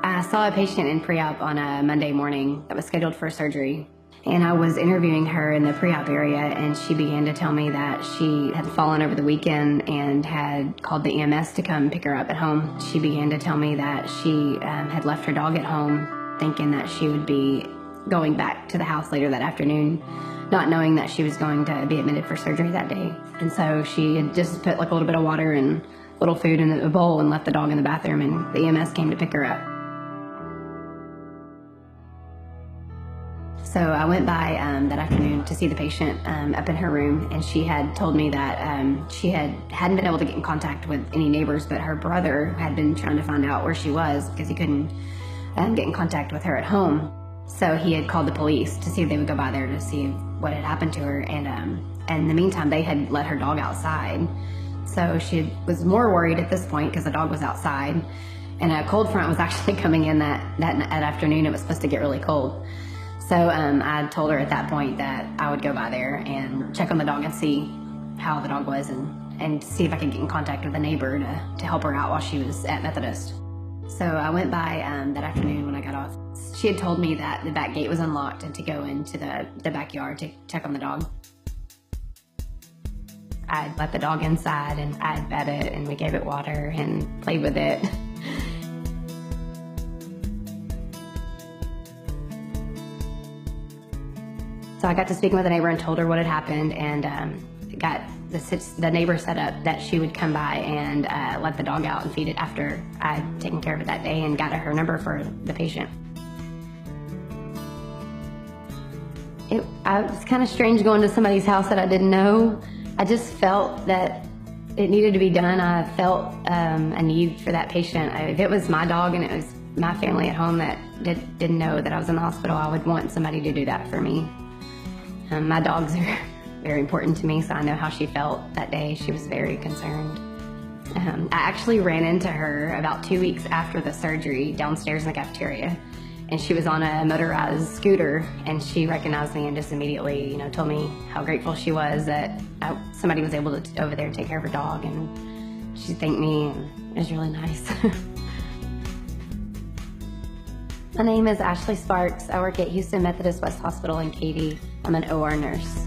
I saw a patient in pre-op on a Monday morning that was scheduled for surgery. And I was interviewing her in the pre-op area, and she began to tell me that she had fallen over the weekend and had called the EMS to come pick her up at home. She began to tell me that she had left her dog at home, thinking that she would be going back to the house later that afternoon, not knowing that she was going to be admitted for surgery that day. And so she had just put like a little bit of water and a little food in a bowl and left the dog in the bathroom, and the EMS came to pick her up. So I went by that afternoon to see the patient up in her room, and she had told me that she hadn't been able to get in contact with any neighbors, but her brother had been trying to find out where she was because he couldn't get in contact with her at home. So he had called the police to see if they would go by there to see what had happened to her, and in the meantime they had let her dog outside. So she was more worried at this point because the dog was outside, and a cold front was actually coming in that afternoon. It was supposed to get really cold. So I told her at that point that I would go by there and check on the dog and see how the dog was, and see if I could get in contact with a neighbor to help her out while she was at Methodist. So I went by that afternoon when I got off. She had told me that the back gate was unlocked and to go into the backyard to check on the dog. I'd let the dog inside, and I'd fed it, and we gave it water and played with it. So I got to speaking with a neighbor and told her what had happened, and got the neighbor set up that she would come by and let the dog out and feed it after I'd taken care of it that day, and got her number for the patient. It was kind of strange going to somebody's house that I didn't know. I just felt that it needed to be done. I felt a need for that patient. If it was my dog and it was my family at home that didn't know that I was in the hospital, I would want somebody to do that for me. My dogs are very important to me, so I know how she felt that day. She was very concerned. I actually ran into her about 2 weeks after the surgery downstairs in the cafeteria, and she was on a motorized scooter, and she recognized me and just immediately, told me how grateful she was that somebody was able to over there take care of her dog, and she thanked me, and it was really nice. My name is Ashley Sparks. I work at Houston Methodist West Hospital in Katy. I'm an OR nurse.